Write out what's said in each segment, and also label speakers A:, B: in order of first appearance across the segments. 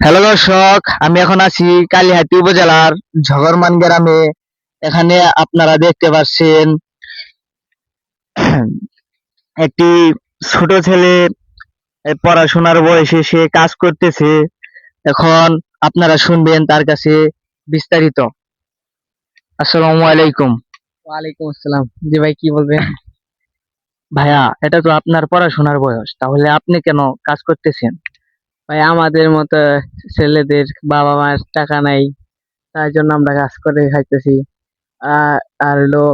A: Hello দর্শক, আমি এখন আছি কালিহাতী উপজেলার ঝগরমান গ্রামে। এখানে আপনারা দেখতে পাচ্ছেন একটি ছোট ছেলে পড়াশোনার বয়সে সে কাজ করতেছে। এখন আপনারা শুনবেন তার কাছে বিস্তারিত। আসসালামু আলাইকুম।
B: ওয়ালাইকুম আসসালাম। জি ভাই, কি বলবেন?
A: ভাইয়া, এটা তো আপনার পড়াশোনার বয়স, তাহলে আপনি কেন কাজ করতেছেন?
B: ভাই, আমাদের মতো ছেলেদের বাবা মায়ের টাকা নাই, তাই জন্য আমরা কাজ করে খাইতেছি। আর আর হলো,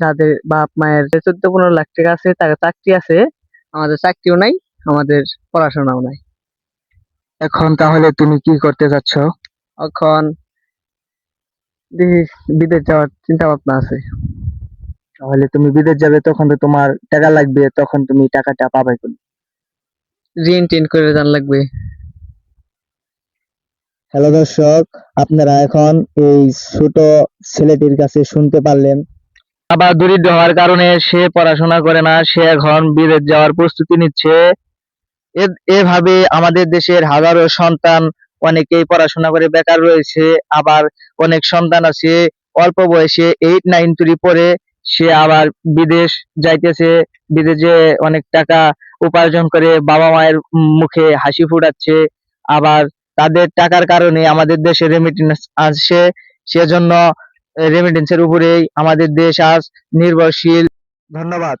B: যাদের বাপ মায়ের 14-15 লাখ টাকা আছে, তাদের চাকরি আছে, আমাদের চাকরিও নাই, আমাদের পড়াশোনাও নাই।
A: এখন তাহলে তুমি কি করতে যাচ্ছ?
B: এখন দেখি, বিদেশ যাওয়ার চিন্তা ভাবনা আছে।
A: তাহলে তুমি বিদেশ যাবে, তখন তো তোমার টাকা লাগবে, তখন তুমি টাকাটা পাবে কোন?
B: ঋণ টিন করে যান লাগবে।
A: হ্যালো দর্শক, আপনারা এখন এই ছোট ছেলেটির কাছে শুনতে পারলেন। বাবা দরিদ্র হওয়ার কারণে সে পড়াশোনা করে না, সে এখন বিদেশ যাওয়ার প্রস্তুতি নিচ্ছে। এভাবে আমাদের দেশের হাজারো সন্তান অনেকেই পড়াশোনা করে বেকার রয়েছে। আবার অনেক সন্তান আছে অল্প বয়সে 8, 9 পড়ে সে আবার বিদেশ যাইতেছে, বিদেশে অনেক টাকা উপার্জন করে বাবা মায়ের মুখে হাসি ফুটাচ্ছে। আবার তাদের টাকার কারণে আমাদের দেশে রেমিটেন্স আসছে, সেজন্য রেমিটেন্সের উপরেই আমাদের দেশ আজ নির্ভরশীল। ধন্যবাদ।